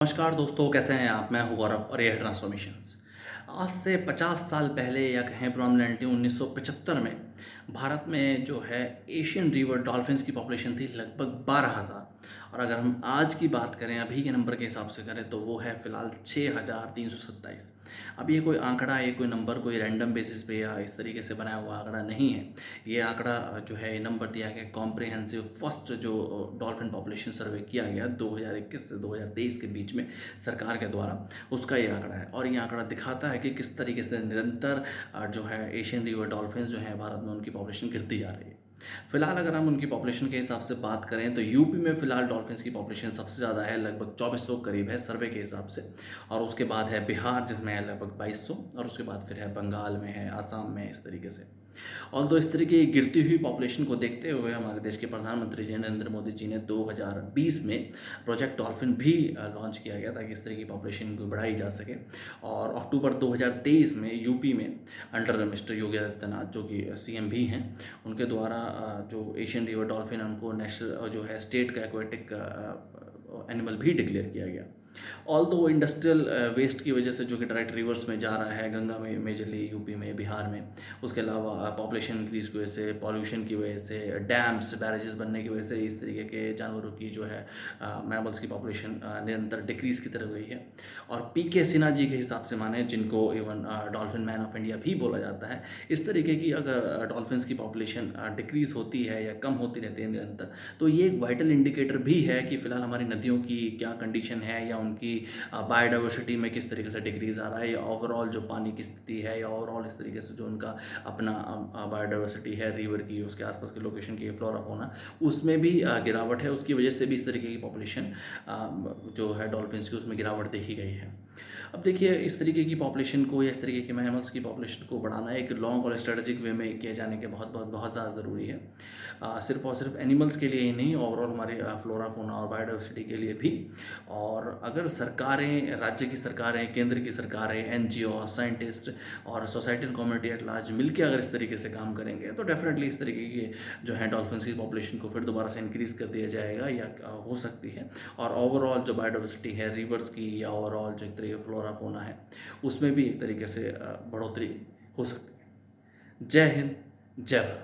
नमस्कार दोस्तों, कैसे हैं आप? मैं हूं गौरव और ये है ट्रांसफॉर्मेशंस। आज से 50 साल पहले या कहें प्रोमिनेंटली 1975 में भारत में जो है एशियन रिवर डॉल्फिन्स की पॉपुलेशन थी लगभग 12,000। और अगर हम आज की बात करें, अभी के नंबर के हिसाब से करें, तो वो है फ़िलहाल 6,327। अब ये कोई आंकड़ा, ये कोई नंबर कोई रैंडम बेसिस पे या इस तरीके से बनाया हुआ आंकड़ा नहीं है। ये आंकड़ा जो है, ये नंबर दिया गया कॉम्प्रिहेंसिव फर्स्ट जो डॉल्फिन पॉपुलेशन सर्वे किया गया 2021 से 2023 के बीच में सरकार के द्वारा, उसका ये आंकड़ा है। और ये आंकड़ा दिखाता है कि किस तरीके से निरंतर जो है एशियन रिवर डॉल्फिन्स जो है भारत में, उनकी पॉपुलेशन गिरती जा रही है। फिलहाल अगर हम उनकी पॉपुलेशन के हिसाब से बात करें तो यूपी में फिलहाल डॉल्फिन्स की पॉपुलेशन सबसे ज़्यादा है, लगभग 2400 करीब है सर्वे के हिसाब से। और उसके बाद है बिहार, जिसमें है लगभग 2200। और उसके बाद फिर है बंगाल में, है आसाम में, इस तरीके से। और दो इस तरीके की गिरती हुई पॉपुलेशन को देखते हुए हमारे देश के प्रधानमंत्री जी नरेंद्र मोदी जी ने 2020 में प्रोजेक्ट डॉल्फिन भी लॉन्च किया गया, ताकि इस तरह की पॉपुलेशन को बढ़ाई जा सके। और अक्टूबर 2023 में यूपी में अंडर मिस्टर योगी आदित्यनाथ, जो कि सीएम भी हैं, उनके द्वारा जो एशियन रिवर डॉल्फिन, उनको नेशनल जो है स्टेट का एक्वेटिक एनिमल भी डिक्लेयर किया गया। ऑल दो इंडस्ट्रियल वेस्ट की वजह से, जो कि डायरेक्ट रिवर्स में जा रहा है, गंगा में मेजरली, यूपी में, बिहार में, उसके अलावा पॉपुलेशन इंक्रीज की वजह से, पॉल्यूशन की वजह से, डैम्स बैरेजेस बनने की वजह से, इस तरीके के जानवरों की जो है मैमल्स की पॉपुलेशन निरंतर डिक्रीज की तरफ गई है। और पीके सिन्हा जी के हिसाब से माने, जिनको even dolphin man of India भी बोला जाता है, इस तरीके की अगर डॉल्फिन्स की पॉपुलेशन डिक्रीज होती है या कम होती रहती है निरंतर, तो ये एक वाइटल इंडिकेटर भी है कि फ़िलहाल हमारी नदियों की क्या कंडीशन है, या उनकी बायोडाइवर्सिटी में किस तरीके से डिक्रीज आ रहा है, या ओवरऑल जो पानी की स्थिति है, या ओवरऑल इस तरीके से जो उनका अपना बायोडाइवर्सिटी है रिवर की, उसके आसपास के लोकेशन की फ्लोरा फौना, उसमें भी गिरावट है। उसकी वजह से भी इस तरीके की पॉपुलेशन जो है डॉल्फिन्स की, उसमें गिरावट देखी गई है। अब देखिए, इस तरीके की पॉपुलेशन को या इस तरीके के मैमल्स की पॉपुलेशन को बढ़ाना एक लॉन्ग और स्ट्रेटेजिक वे में किए जाने के बहुत ज़्यादा ज़रूरी है। सिर्फ और सिर्फ एनिमल्स के लिए ही नहीं, ओवरऑल हमारे फ्लोरा फौना और बायोडाइवर्सिटी के लिए भी। और अगर सरकारें, राज्य की सरकारें, केंद्र की सरकारें, एनजीओ, साइंटिस्ट और सोसाइटल कम्युनिटी एट लार्ज मिलकर अगर इस तरीके से काम करेंगे, तो डेफिनेटली इस तरीके की जो है डॉल्फिन्स की पॉपुलेशन को फिर दोबारा से इंक्रीज़ कर दिया जाएगा, या हो सकती है। और ओवरऑल जो बायोडाइवर्सिटी है रिवर्स की, या ओवरऑल जो एक तरीके फ्लोरा फौना है, उसमें भी एक तरीके से बढ़ोतरी हो सकती है। जय हिंद, जय भारत।